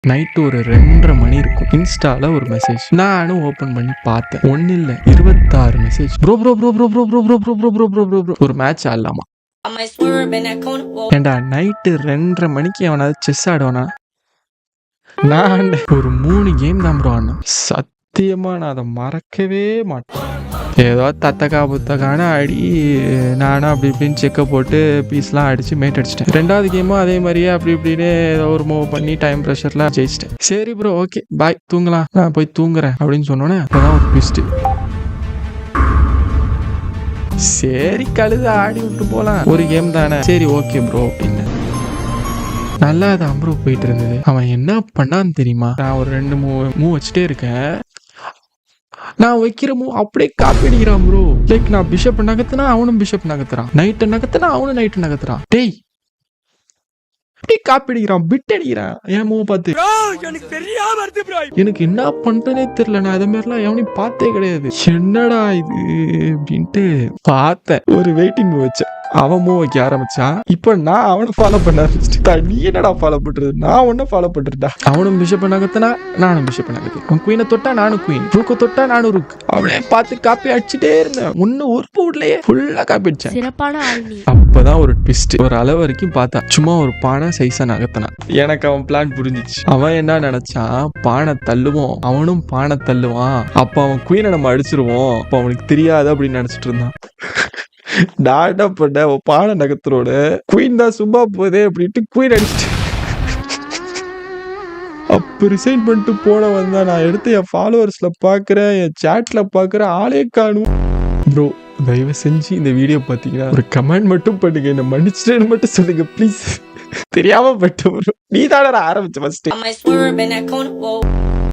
Night ஒரு 2:30 மணி இருக்கும். இன்ஸ்டால ஒரு மெசேஜ். நானும் ஓபன் பண்ணி பார்த்தேன். ஒன்னு இல்ல 26 message. Bro bro bro bro bro bro bro bro bro bro bro bro bro ஒரு மேட்ச் ஆடலாமா? ஏண்டா நைட்டு 2:30 மணிக்கு அவனாவது செஸ் ஆடுவானா? நான் ஒரு 3 கேம் தான் ப்ரோ ஆடினேன். சத்தியமா நான் அதை மறக்கவே மாட்டேன். ஏதோ தத்தக்கா புத்தக்கான அடி, நானும் அப்படி இப்படின்னு செக்கை போட்டு பீஸ்லாம் அடிச்சு மேட் அடிச்சிட்டேன். 2வது கேமும் அதே மாதிரியே அப்படி இப்படின்னு ஏதோ ஒரு மூவ் பண்ணி டைம் ப்ரெஷர்லாம் ஜெயிச்சிட்டேன். சரி ப்ரோ ஓகே பாய் தூங்கலாம், நான் போய் தூங்குறேன் அப்படின்னு சொன்னோன்னே அப்பதான் ஒரு ட்விஸ்ட். சரி கழுத ஆடி விட்டு போலாம், ஒரு கேம் தானே, சரி ஓகே ப்ரோ அப்படின்னு நல்லா தான் ப்ரோ போயிட்டு இருந்தது. அவன் என்ன பண்ணான்னு தெரியுமா? நான் ஒரு 2 மூவ் வச்சுட்டே இருக்கேன். நான் வைக்கிற மூவ் அப்படியே காப்பி அடிக்கிறான் ப்ரோ. லைக் நான் பிஷப் நகர்த்தினா அவனும் பிஷப் நகர்த்துறான், நைட்டு நகர்த்தினா அவனும் நைட்டு நகர்த்துறான். டேய் அப்படியே காப்பி அடிக்கிறான், பிட் அடிக்கிறான் என் மூவ் பார்த்து. எனக்கு என்ன பண்றேனே தெரியல. நான் அதே மாதிரிலாம் எவனையும் பார்த்தே கிடையாது. என்னடா இது அப்படின்ட்டு பார்த்தேன். ஒரு வெயிட்டிங் மூவ் வச்சேன், அவன் மூவ் வைக்க ஆரம்பிச்சான். இப்ப நான் அவனை ஃபாலோ பண்ண ஆரம்பிச்சுட்டேன். நீ என்னடா ஃபாலோ பண்றது? நான் ஒன்னும் ஃபாலோ பண்றேன்டா. அவனும் பிஷப் நகர்த்தினா நானும் பிஷப் நகர்த்து, உன் குயினை தொட்டா நானும் குயின், ரூக்க தொட்டா நானும் ரூக். அவனே பார்த்து காப்பி அடிச்சுட்டே இருந்தேன். ஒன்னும் ஒரு போட்லயே ஃபுல்லா காப்பி அடிச்சேன். சிறப்பான ஆள் நீ. அப்பதான் ஒரு ட்விஸ்ட். ஒரு அளவு வரைக்கும் பார்த்தா சும்மா ஒரு பானை சைஸா நகர்த்தினான். எனக்கு அவன் பிளான் புரிஞ்சிச்சு. அவன் என்ன நினைச்சான், பானை தள்ளுவோம், அவனும் பானை தள்ளுவான், அப்ப அவன் குயினை நம்ம அடிச்சிருவோம், அப்ப அவனுக்கு தெரியாது அப்படின்னு நினைச்சிட்டு இருந்தான். நான் என்ன பண்ண, பானை நகர்த்தரோட குயின் தான் சும்மா போதே அப்படின்ட்டு குயின் அடிச்சுட்டு அப்ப ரிசைன் பண்ணிட்டு போன வந்தா. நான் எடுத்து என் ஃபாலோவர்ஸ்ல பாக்குறேன், என் சாட்ல பாக்குறேன், ஆளே காணும். ப்ரோ தயவு செஞ்சு இந்த வீடியோ பாத்தீங்கன்னா ஒரு கமெண்ட் மட்டும் பண்ணுங்க, என்ன மன்னிச்சிட்டேன்னு மட்டும் சொல்லுங்க ப்ளீஸ். தெரியாம பட்டு ப்ரோ, நீ தானே ஆரம்பிச்ச ஃபர்ஸ்ட்.